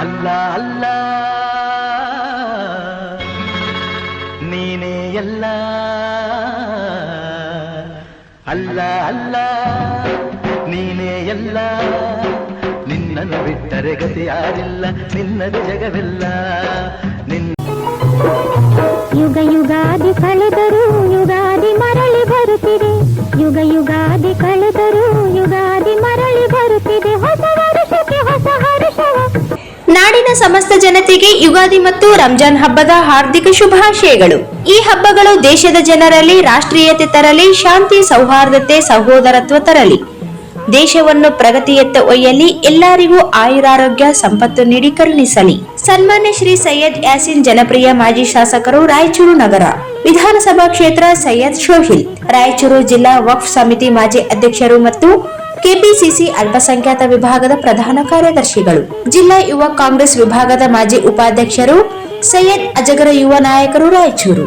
ಅಲ್ಲ ಅಲ್ಲ ನೀನೇ ಎಲ್ಲ ಅಲ್ಲ ಅಲ್ಲ ನೀನೇ ಎಲ್ಲ ನಿನ್ನನ್ನು ಬಿಟ್ಟರೆ ಗತಿ ಯಾರಿಲ್ಲ ನಿನ್ನದು ಜಗವಿಲ್ಲ ಯುಗ ಯುಗಾದಿ ಕಳೆದರೂ ಯುಗಾದಿ ಮರಳಿ ಬರುತ್ತಿದೆ ಯುಗ ಯುಗಾದಿ ಕಳೆದರೂ ಯುಗಾದಿ ಮರಳಿ ಬರುತ್ತಿದೆ ಹೊಸ ವರ್ಷಕ್ಕೆ ಹೊಸ ಹರ್ಷವ. ನಾಡಿನ ಸಮಸ್ತ ಜನತೆಗೆ ಯುಗಾದಿ ಮತ್ತು ರಂಜಾನ್ ಹಬ್ಬದ ಹಾರ್ದಿಕ ಶುಭಾಶಯಗಳು. ಈ ಹಬ್ಬಗಳು ದೇಶದ ಜನರಲ್ಲಿ ರಾಷ್ಟ್ರೀಯತೆ ತರಲಿ, ಶಾಂತಿ ಸೌಹಾರ್ದತೆ ಸಹೋದರತ್ವ ತರಲಿ, ದೇಶವನ್ನು ಪ್ರಗತಿಯತ್ತ ಒಯ್ಯಲಿ, ಎಲ್ಲರಿಗೂ ಆಯುರಾರೋಗ್ಯ ಸಂಪತ್ತು ನೀಡಿ ಕರುಣಿಸಲಿ. ಸನ್ಮಾನ್ಯ ಶ್ರೀ ಸೈಯದ್ ಯಾಸೀನ್ ಜನಪ್ರಿಯ ಮಾಜಿ ಶಾಸಕರು, ರಾಯಚೂರು ನಗರ ವಿಧಾನಸಭಾ ಕ್ಷೇತ್ರ ಸೈಯದ್ ಶೋಹಿಲ್, ರಾಯಚೂರು ಜಿಲ್ಲಾ ವಕ್ಫ್ ಸಮಿತಿ ಮಾಜಿ ಅಧ್ಯಕ್ಷರು ಮತ್ತು ಕೆಪಿಸಿಸಿ ಅಲ್ಪಸಂಖ್ಯಾತ ವಿಭಾಗದ ಪ್ರಧಾನ ಕಾರ್ಯದರ್ಶಿಗಳು, ಜಿಲ್ಲಾ ಯುವ ಕಾಂಗ್ರೆಸ್ ವಿಭಾಗದ ಮಾಜಿ ಉಪಾಧ್ಯಕ್ಷರು, ಸೈಯದ್ ಅಜಗರ ಯುವ ನಾಯಕರು, ರಾಯಚೂರು.